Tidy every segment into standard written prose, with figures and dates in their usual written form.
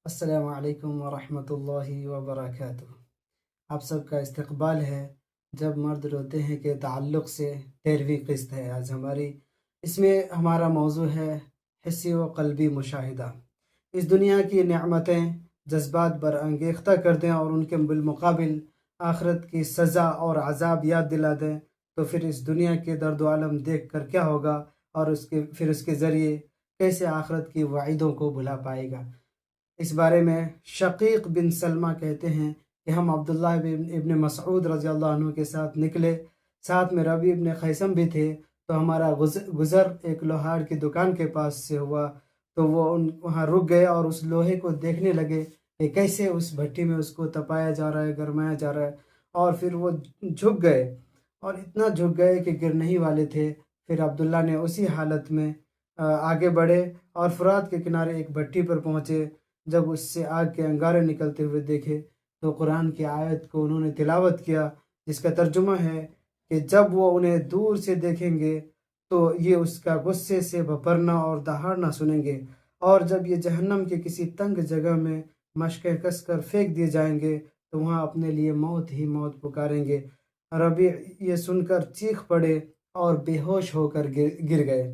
السلام علیکم ورحمۃ اللہ وبرکاتہ۔ آپ سب کا استقبال ہے جب مرد روتے ہیں کے تعلق سے 13ویں قسط ہے آج ہماری۔ اس میں ہمارا موضوع ہے حسی و قلبی مشاہدہ۔ اس دنیا کی نعمتیں جذبات برانگیختہ کر دیں اور ان کے بالمقابل آخرت کی سزا اور عذاب یاد دلا دیں تو پھر اس دنیا کے درد و عالم دیکھ کر کیا ہوگا، اور اس کے ذریعے کیسے آخرت کی وعیدوں کو بھلا پائے گا۔ اس بارے میں شقیق بن سلمہ کہتے ہیں کہ ہم عبداللہ ابن مسعود رضی اللہ عنہ کے ساتھ نکلے، ساتھ میں ربیع ابن خیثم بھی تھے، تو ہمارا گزر ایک لوہار کی دکان کے پاس سے ہوا، تو وہ وہاں رک گئے اور اس لوہے کو دیکھنے لگے کہ کیسے اس بھٹی میں اس کو تپایا جا رہا ہے، گرمایا جا رہا ہے، اور پھر وہ جھک گئے اور اتنا جھک گئے کہ گرنے ہی والے تھے۔ پھر عبداللہ نے اسی حالت میں آگے بڑھے اور فرات کے کنارے ایک بھٹی پر پہنچے۔ جب اس سے آگ کے انگارے نکلتے ہوئے دیکھے تو قرآن کی آیت کو انہوں نے تلاوت کیا، جس کا ترجمہ ہے کہ جب وہ انہیں دور سے دیکھیں گے تو یہ اس کا غصے سے بھپرنا اور دہاڑنا سنیں گے، اور جب یہ جہنم کے کسی تنگ جگہ میں مشقیں کس کر پھینک دیے جائیں گے تو وہاں اپنے لیے موت ہی موت پکاریں گے۔ ربیع یہ سن کر چیخ پڑے اور بے ہوش ہو کر گر گئے۔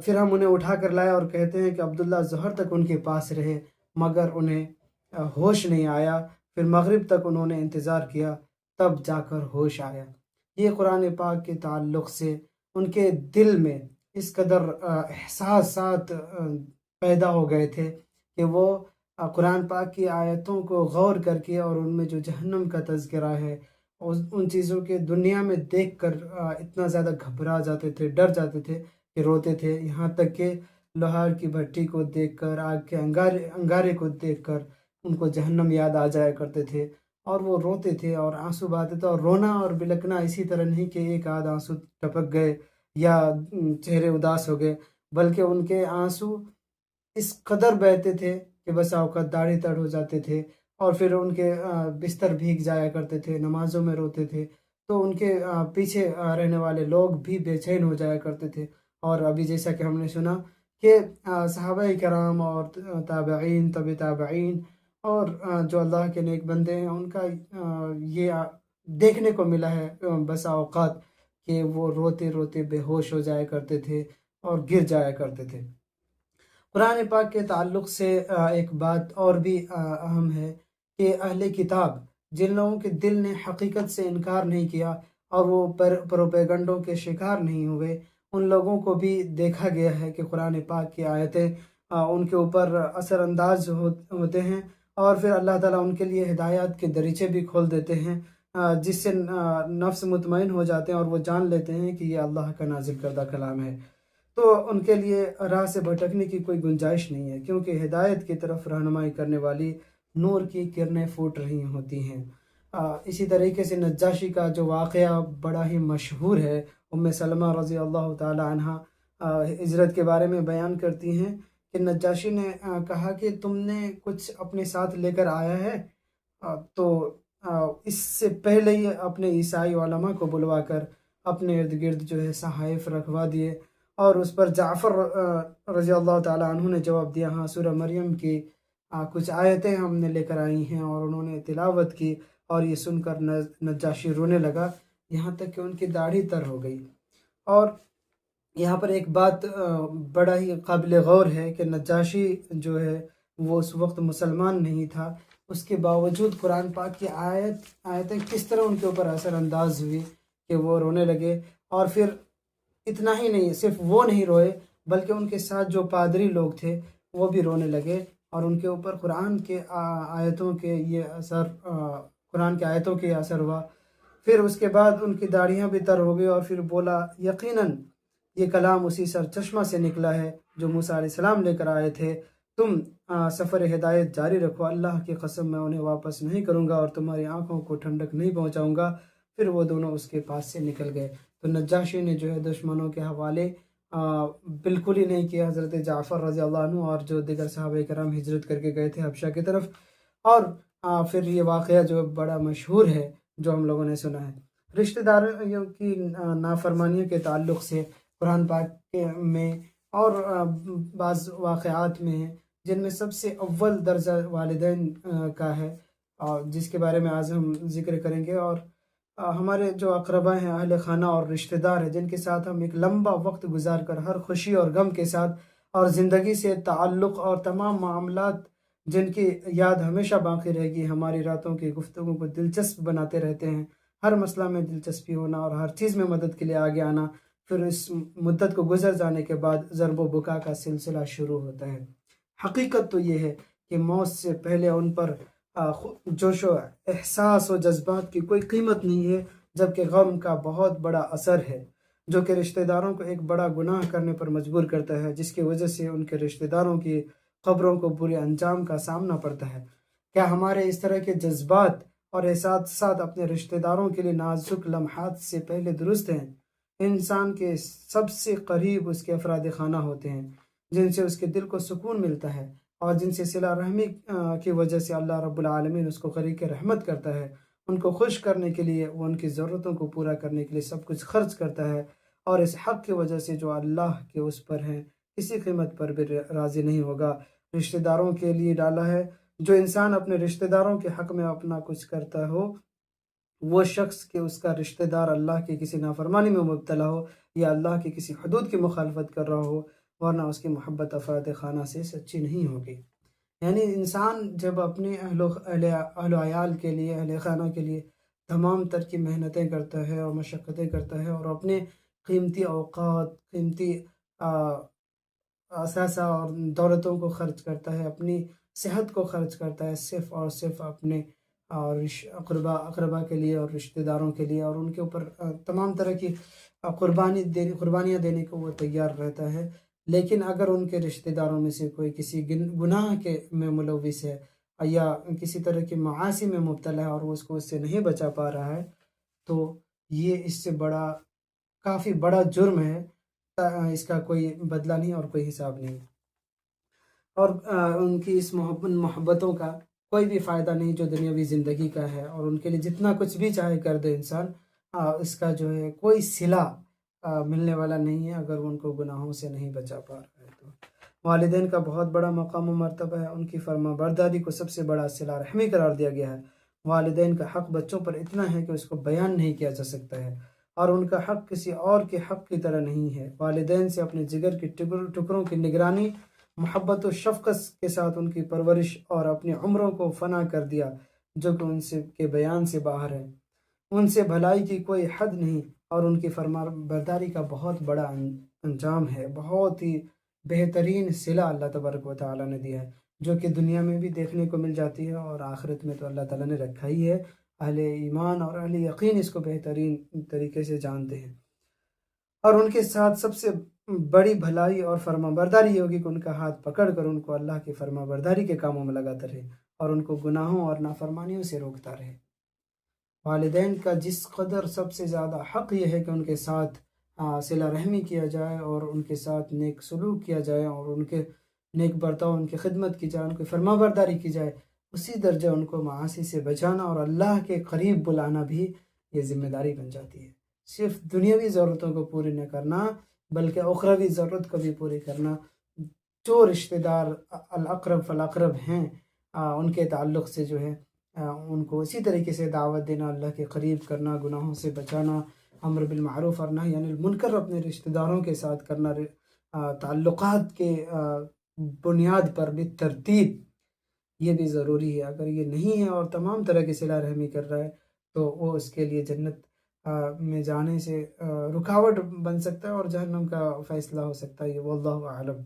پھر ہم انہیں اٹھا کر لائے اور کہتے ہیں کہ عبداللہ ظہر تک ان کے پاس رہے مگر انہیں ہوش نہیں آیا۔ پھر مغرب تک انہوں نے انتظار کیا، تب جا کر ہوش آیا۔ یہ قرآن پاک کے تعلق سے ان کے دل میں اس قدر احساسات پیدا ہو گئے تھے کہ وہ قرآن پاک کی آیتوں کو غور کر کے اور ان میں جو جہنم کا تذکرہ ہے ان چیزوں کے دنیا میں دیکھ کر اتنا زیادہ گھبرا جاتے تھے، ڈر جاتے تھے کہ روتے تھے، یہاں تک کہ لوہار کی بھٹی کو دیکھ کر، آگ کے انگارے کو دیکھ کر ان کو جہنم یاد آ جایا کرتے تھے اور وہ روتے تھے اور آنسو بہاتے تھے۔ اور رونا اور بلکنا اسی طرح نہیں کہ ایک آدھ آنسو ٹپک گئے یا چہرے اداس ہو گئے، بلکہ ان کے آنسو اس قدر بہتے تھے کہ بسا اوقات داڑھی تر ہو جاتے تھے، اور پھر ان کے بستر بھیگ جایا کرتے تھے، نمازوں میں روتے تھے، تو ان کے پیچھے رہنے والے لوگ بھی بے چین ہو جایا کرتے تھے۔ اور ابھی جیسا کہ ہم نے سنا کہ صحابہ کرام اور تابعین، طب تابعین، اور جو اللہ کے نیک بندے ہیں ان کا یہ دیکھنے کو ملا ہے بسا اوقات کہ وہ روتے روتے بے ہوش ہو جایا کرتے تھے اور گر جایا کرتے تھے۔ قرآن پاک کے تعلق سے ایک بات اور بھی اہم ہے کہ اہل کتاب، جن لوگوں کے دل نے حقیقت سے انکار نہیں کیا اور وہ پروپیگنڈوں کے شکار نہیں ہوئے، ان لوگوں کو بھی دیکھا گیا ہے کہ قرآن پاک کی آیتیں ان کے اوپر اثر انداز ہوتے ہیں، اور پھر اللہ تعالیٰ ان کے لیے ہدایات کے دریچے بھی کھول دیتے ہیں، جس سے نفس مطمئن ہو جاتے ہیں اور وہ جان لیتے ہیں کہ یہ اللہ کا نازل کردہ کلام ہے۔ تو ان کے لیے راہ سے بھٹکنے کی کوئی گنجائش نہیں ہے، کیونکہ ہدایت کی طرف رہنمائی کرنے والی نور کی کرنیں پھوٹ رہی ہوتی ہیں۔ اسی طریقے سے نجاشی کا جو واقعہ بڑا ہی مشہور ہے، ام سلمہ رضی اللہ تعالی عنہ ہجرت کے بارے میں بیان کرتی ہیں کہ نجاشی نے کہا کہ تم نے کچھ اپنے ساتھ لے کر آیا ہے؟ تو اس سے پہلے ہی اپنے عیسائی علماء کو بلوا کر اپنے ارد گرد جو ہے صحائف رکھوا دیے، اور اس پر جعفر رضی اللہ تعالی عنہ نے جواب دیا، ہاں سورہ مریم کی کچھ آیتیں ہم نے لے کر آئی ہیں، اور انہوں نے تلاوت کی، اور یہ سن کر نجاشی رونے لگا، یہاں تک کہ ان کی داڑھی تر ہو گئی۔ اور یہاں پر ایک بات بڑا ہی قابل غور ہے کہ نجاشی جو ہے وہ اس وقت مسلمان نہیں تھا، اس کے باوجود قرآن پاک کی آیتیں کس طرح ان کے اوپر اثر انداز ہوئی کہ وہ رونے لگے۔ اور پھر اتنا ہی نہیں، صرف وہ نہیں روئے بلکہ ان کے ساتھ جو پادری لوگ تھے وہ بھی رونے لگے، اور ان کے اوپر قرآن کے آیتوں کے یہ اثر قرآن کے آیتوں کے اثر ہوا۔ پھر اس کے بعد ان کی داڑھیاں بھی تر ہو گئی، اور پھر بولا، یقیناً یہ کلام اسی سرچشمہ سے نکلا ہے جو موسیٰ علیہ السلام لے کر آئے تھے، تم سفر ہدایت جاری رکھو، اللہ کی قسم میں انہیں واپس نہیں کروں گا اور تمہاری آنکھوں کو ٹھنڈک نہیں پہنچاؤں گا۔ پھر وہ دونوں اس کے پاس سے نکل گئے۔ تو نجاشی نے جو ہے دشمنوں کے حوالے بالکل ہی نہیں کیا حضرت جعفر رضی اللہ عنہ اور جو دیگر صحابہ کرام ہجرت کر کے گئے تھے حبشہ کی طرف۔ اور پھر یہ واقعہ جو بڑا مشہور ہے جو ہم لوگوں نے سنا ہے، رشتہ داروں کی نافرمانیوں کے تعلق سے قرآن پاک میں اور بعض واقعات میں جن میں سب سے اول درجہ والدین کا ہے، اور جس کے بارے میں آج ہم ذکر کریں گے۔ اور ہمارے جو اقربا ہیں، اہل خانہ اور رشتہ دار ہیں، جن کے ساتھ ہم ایک لمبا وقت گزار کر ہر خوشی اور غم کے ساتھ اور زندگی سے تعلق اور تمام معاملات جن کی یاد ہمیشہ باقی رہے گی، ہماری راتوں کی گفتگو کو دلچسپ بناتے رہتے ہیں، ہر مسئلہ میں دلچسپی ہونا اور ہر چیز میں مدد کے لیے آگے آنا، پھر اس مدت کو گزر جانے کے بعد ضرب و بکا کا سلسلہ شروع ہوتا ہے۔ حقیقت تو یہ ہے کہ موت سے پہلے ان پر جوش و احساس و جذبات کی کوئی قیمت نہیں ہے، جبکہ غم کا بہت بڑا اثر ہے جو کہ رشتہ داروں کو ایک بڑا گناہ کرنے پر مجبور کرتا ہے، جس کی وجہ سے ان کے رشتہ داروں کی قبروں کو برے انجام کا سامنا پڑتا ہے۔ کیا ہمارے اس طرح کے جذبات اور احساسات اپنے رشتہ داروں کے لیے نازک لمحات سے پہلے درست ہیں؟ انسان کے سب سے قریب اس کے افراد خانہ ہوتے ہیں، جن سے اس کے دل کو سکون ملتا ہے اور جن سے صلہ رحمی کی وجہ سے اللہ رب العالمین اس کو قریب رحمت کرتا ہے۔ ان کو خوش کرنے کے لیے، وہ ان کی ضرورتوں کو پورا کرنے کے لیے سب کچھ خرچ کرتا ہے، اور اس حق کی وجہ سے جو اللہ کے اس پر ہیں کسی قیمت پر بھی راضی نہیں ہوگا۔ رشتہ داروں کے لیے ڈالا ہے، جو انسان اپنے رشتہ داروں کے حق میں اپنا کچھ کرتا ہو، وہ شخص کہ اس کا رشتہ دار اللہ کی کسی نافرمانی میں مبتلا ہو یا اللہ کی کسی حدود کی مخالفت کر رہا ہو، ورنہ اس کی محبت افراد خانہ سے سچی نہیں ہوگی۔ یعنی انسان جب اپنے اہل و عیال کے لیے، اہل خانہ کے لیے تمام تر کی محنتیں کرتا ہے اور مشقتیں کرتا ہے، اور اپنے قیمتی اوقات، قیمتی اثاثہ اور دولتوں کو خرچ کرتا ہے، اپنی صحت کو خرچ کرتا ہے، صرف اور صرف اپنے اور اقربا کے لیے اور رشتہ داروں کے لیے، اور ان کے اوپر تمام طرح کی قربانیاں دینے کو وہ تیار رہتا ہے، لیکن اگر ان کے رشتہ داروں میں سے کوئی کسی گناہ کے میں ملوث ہے یا کسی طرح کی معاصی میں مبتلا ہے اور وہ اس کو اس سے نہیں بچا پا رہا ہے، تو یہ اس سے کافی بڑا جرم ہے، اس کا کوئی بدلہ نہیں اور کوئی حساب نہیں، اور ان کی اس محبتوں کا کوئی بھی فائدہ نہیں جو دنیاوی زندگی کا ہے، اور ان کے لیے جتنا کچھ بھی چاہے کر دے انسان، اس کا جو ہے کوئی صلہ ملنے والا نہیں ہے اگر ان کو گناہوں سے نہیں بچا پا رہا ہے۔ تو والدین کا بہت بڑا مقام و مرتبہ ہے، ان کی فرما برداری کو سب سے بڑا صلہ رحمی قرار دیا گیا ہے۔ والدین کا حق بچوں پر اتنا ہے کہ اس کو بیان نہیں کیا جا سکتا ہے، اور ان کا حق کسی اور کے حق کی طرح نہیں ہے۔ والدین سے اپنے جگر کے ٹکڑوں کی نگرانی، محبت و شفقت کے ساتھ ان کی پرورش اور اپنی عمروں کو فنا کر دیا جو کہ ان سے کے بیان سے باہر ہے۔ ان سے بھلائی کی کوئی حد نہیں، اور ان کی فرما برداری کا بہت بڑا انجام ہے، بہت ہی بہترین صلہ اللہ تبارک و تعالیٰ نے دیا ہے، جو کہ دنیا میں بھی دیکھنے کو مل جاتی ہے، اور آخرت میں تو اللہ تعالیٰ نے رکھا ہی ہے۔ اہل ایمان اور اہل یقین اس کو بہترین طریقے سے جانتے ہیں، اور ان کے ساتھ سب سے بڑی بھلائی اور فرما برداری یہ ہوگی کہ ان کا ہاتھ پکڑ کر ان کو اللہ کی فرما برداری کے کاموں میں لگاتا رہے اور ان کو گناہوں اور نافرمانیوں سے روکتا رہے۔ والدین کا جس قدر سب سے زیادہ حق یہ ہے کہ ان کے ساتھ صلہ رحمی کیا جائے اور ان کے ساتھ نیک سلوک کیا جائے اور ان کے نیک برتاؤ، ان کی خدمت کی جائے، ان کی فرما برداری کی جائے، اسی درجہ ان کو معاصی سے بچانا اور اللہ کے قریب بلانا بھی یہ ذمہ داری بن جاتی ہے۔ صرف دنیاوی ضرورتوں کو پوری نہ کرنا بلکہ اخروی ضرورت کو بھی پوری کرنا۔ جو رشتہ دار الاقرب فالاقرب ہیں، ان کے تعلق سے جو ہے ان کو اسی طریقے سے دعوت دینا، اللہ کے قریب کرنا، گناہوں سے بچانا، امر بالمعروف اور نہی عن المنکر اپنے رشتہ داروں کے ساتھ کرنا، تعلقات کے بنیاد پر بھی ترتیب، یہ بھی ضروری ہے۔ اگر یہ نہیں ہے اور تمام طرح کی صلہ رحمی کر رہا ہے تو وہ اس کے لیے جنت میں جانے سے رکاوٹ بن سکتا ہے اور جہنم کا فیصلہ ہو سکتا ہے، واللہ اعلم۔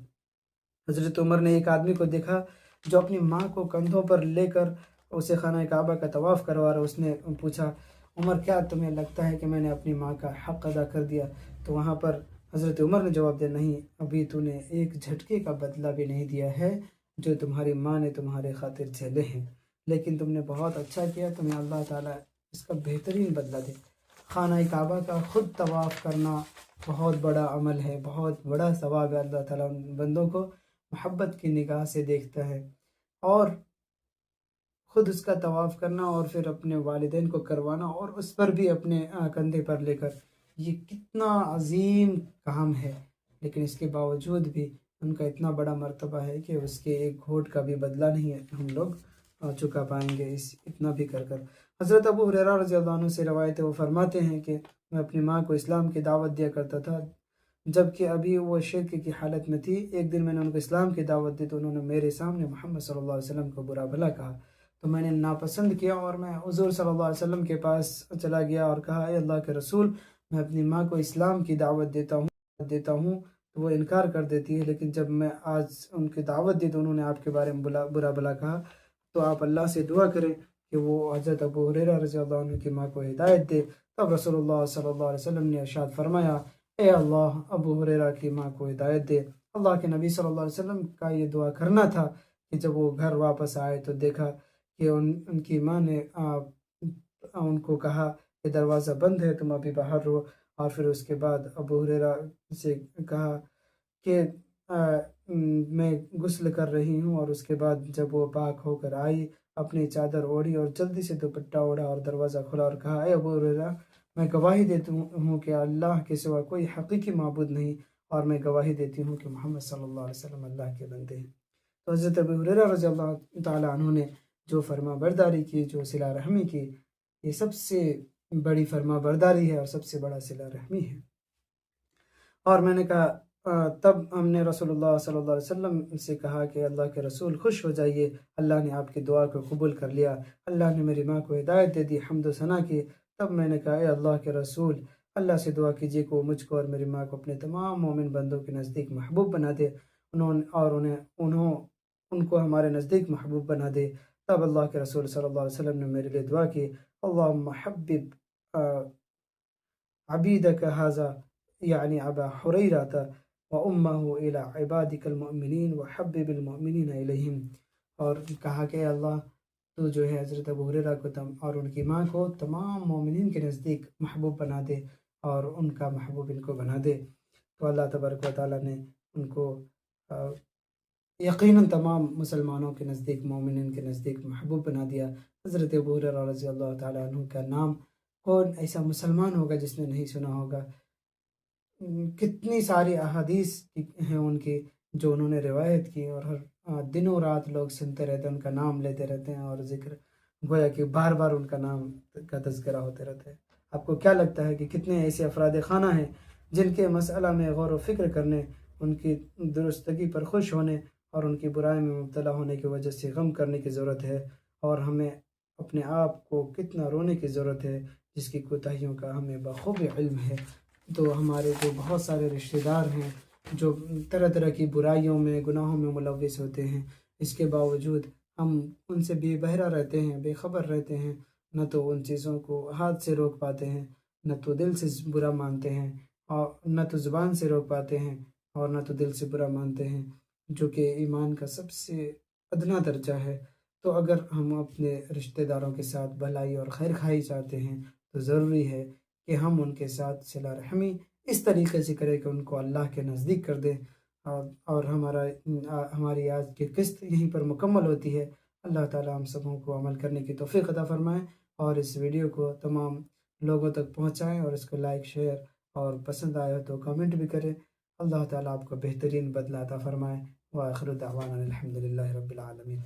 حضرت عمر نے ایک آدمی کو دیکھا جو اپنی ماں کو کندھوں پر لے کر اسے خانہ کعبہ کا طواف کروا رہا۔ اس نے پوچھا، عمر کیا تمہیں لگتا ہے کہ میں نے اپنی ماں کا حق ادا کر دیا؟ تو وہاں پر حضرت عمر نے جواب دیا، نہیں، ابھی تو نے ایک جھٹکے کا بدلہ بھی نہیں دیا ہے جو تمہاری ماں نے تمہارے خاطر جھیلے ہیں، لیکن تم نے بہت اچھا کیا، تمہیں اللہ تعالیٰ اس کا بہترین بدلہ دے۔ خانہ کعبہ کا خود طواف کرنا بہت بڑا عمل ہے، بہت بڑا ثواب ہے۔ اللہ تعالیٰ ان بندوں کو محبت کی نگاہ سے دیکھتا ہے، اور خود اس کا طواف کرنا اور پھر اپنے والدین کو کروانا اور اس پر بھی اپنے کندھے پر لے کر، یہ کتنا عظیم کام ہے، لیکن اس کے باوجود بھی ان کا اتنا بڑا مرتبہ ہے کہ اس کے ایک گھونٹ کا بھی بدلہ نہیں ہے ہم لوگ چکا پائیں گے اتنا بھی کر کر۔ حضرت ابو ہریرہ رضی اللہ عنہ سے روایت ہے، وہ فرماتے ہیں کہ میں اپنی ماں کو اسلام کی دعوت دیا کرتا تھا جب کہ ابھی وہ شرک کی حالت میں تھی۔ ایک دن میں نے ان کو اسلام کی دعوت دی تو انہوں نے میرے سامنے محمد صلی اللہ علیہ وسلم کو برا بھلا کہا، تو میں نے ناپسند کیا اور میں حضور صلی اللہ علیہ وسلم کے پاس چلا گیا اور کہا، اے اللہ کے رسول، میں اپنی ماں کو اسلام کی دعوت دیتا ہوں تو وہ انکار کر دیتی ہے، لیکن جب میں آج ان کی دعوت دی تو انہوں نے آپ کے بارے میں برا بھلا کہا، تو آپ اللہ سے دعا کریں کہ وہ حضرت ابو ہریرہ رضی اللہ عنہ کی ماں کو ہدایت دے۔ تب رسول اللہ صلی اللہ علیہ وسلم نے ارشاد فرمایا، اے اللہ ابو ہریرہ کی ماں کو ہدایت دے۔ اللہ کے نبی صلی اللہ علیہ وسلم کا یہ دعا کرنا تھا کہ جب وہ گھر واپس آئے تو دیکھا کہ ان کی ماں نے ان کو کہا کہ دروازہ بند ہے، تم ابھی باہر رہو، اور پھر اس کے بعد ابو ہریرہ سے کہا کہ میں غسل کر رہی ہوں، اور اس کے بعد جب وہ پاک ہو کر آئی اپنی چادر اوڑھی اور جلدی سے دوپٹہ اوڑھا اور دروازہ کھولا اور کہا، اے ابو ہریرہ، میں گواہی دیتی ہوں کہ اللہ کے سوا کوئی حقیقی معبود نہیں، اور میں گواہی دیتی ہوں کہ محمد صلی اللہ علیہ وسلم اللہ کے بندے ہیں۔ تو حضرت ابو ہریرہ رضی اللہ تعالیٰ عنہ نے جو فرما برداری کی، جو صلہ رحمی کی، یہ سب سے بڑی فرما برداری ہے اور سب سے بڑا صلہ رحمی ہے۔ اور میں نے کہا تب ہم نے رسول اللہ صلی اللہ علیہ وسلم سے کہا کہ اللہ کے رسول خوش ہو جائیے، اللہ نے آپ کی دعا کو قبول کر لیا، اللہ نے میری ماں کو ہدایت دے دی، حمد و ثنا کی۔ تب میں نے کہا، اے اللہ کے رسول، اللہ سے دعا کیجیے کہ وہ مجھ کو اور میری ماں کو اپنے تمام مومن بندوں کے نزدیک محبوب بنا دے، ان کو ہمارے نزدیک محبوب بنا دے۔ تب اللہ کے رسول صلی اللہ علیہ وسلم نے میرے لیے دعا کی، اللہم حبب عبیدک ھذا یعنی ابا حریرہ وامہ الی عبادک المؤمنین وحبب المؤمنین الیہم، اور کہا کہ اللہ تو جو ہے حضرت ابو ہریرہ کو اور ان کی ماں کو تمام مومنین کے نزدیک محبوب بنا دے اور ان کا محبوب ان کو بنا دے۔ تو اللہ تبارک و تعالیٰ نے ان کو یقیناً تمام مسلمانوں کے نزدیک، مومنین کے نزدیک محبوب بنا دیا۔ حضرت ابو ہریرہ رضی اللہ تعالیٰ عنہ کا نام کون ایسا مسلمان ہوگا جس نے نہیں سنا ہوگا؟ کتنی ساری احادیث ہیں ان کی جو انہوں نے روایت کی، اور ہر دنوں رات لوگ سنتے رہتے ہیں، ان کا نام لیتے رہتے ہیں، اور ذکر گویا کہ بار بار ان کا نام کا تذکرہ ہوتے رہتا ہے۔ آپ کو کیا لگتا ہے کہ کتنے ایسے افراد خانہ ہیں جن کے مسئلہ میں غور و فکر کرنے، ان کی درستگی پر خوش ہونے اور ان کی برائی میں مبتلا ہونے کی وجہ سے غم کرنے کی ضرورت ہے، اور ہمیں اپنے آپ کو کتنا رونے کی ضرورت ہے جس کی کوتاہیوں کا ہمیں بخوبی علم ہے۔ تو ہمارے جو بہت سارے رشتہ دار ہیں جو طرح طرح کی برائیوں میں، گناہوں میں ملوث ہوتے ہیں، اس کے باوجود ہم ان سے بے بہرہ رہتے ہیں، بے خبر رہتے ہیں، نہ تو ان چیزوں کو ہاتھ سے روک پاتے ہیں، نہ تو دل سے برا مانتے ہیں، اور نہ تو زبان سے روک پاتے ہیں، اور نہ تو دل سے برا مانتے ہیں، جو کہ ایمان کا سب سے ادنا درجہ ہے۔ تو اگر ہم اپنے رشتہ داروں کے ساتھ بھلائی اور خیر خواہی چاہتے ہیں تو ضروری ہے کہ ہم ان کے ساتھ صلہ رحمی اس طریقے سے کریں کہ ان کو اللہ کے نزدیک کر دیں، اور ہماری آج کی قسط یہیں پر مکمل ہوتی ہے۔ اللہ تعالیٰ ہم سبوں کو عمل کرنے کی توفیق عطا فرمائیں، اور اس ویڈیو کو تمام لوگوں تک پہنچائیں، اور اس کو لائک، شیئر اور پسند آیا تو کمنٹ بھی کریں۔ اللہ تعالیٰ آپ کو بہترین بدلہ عطا فرمائے۔ وآخر دعوانا الحمد للہ رب العالمین۔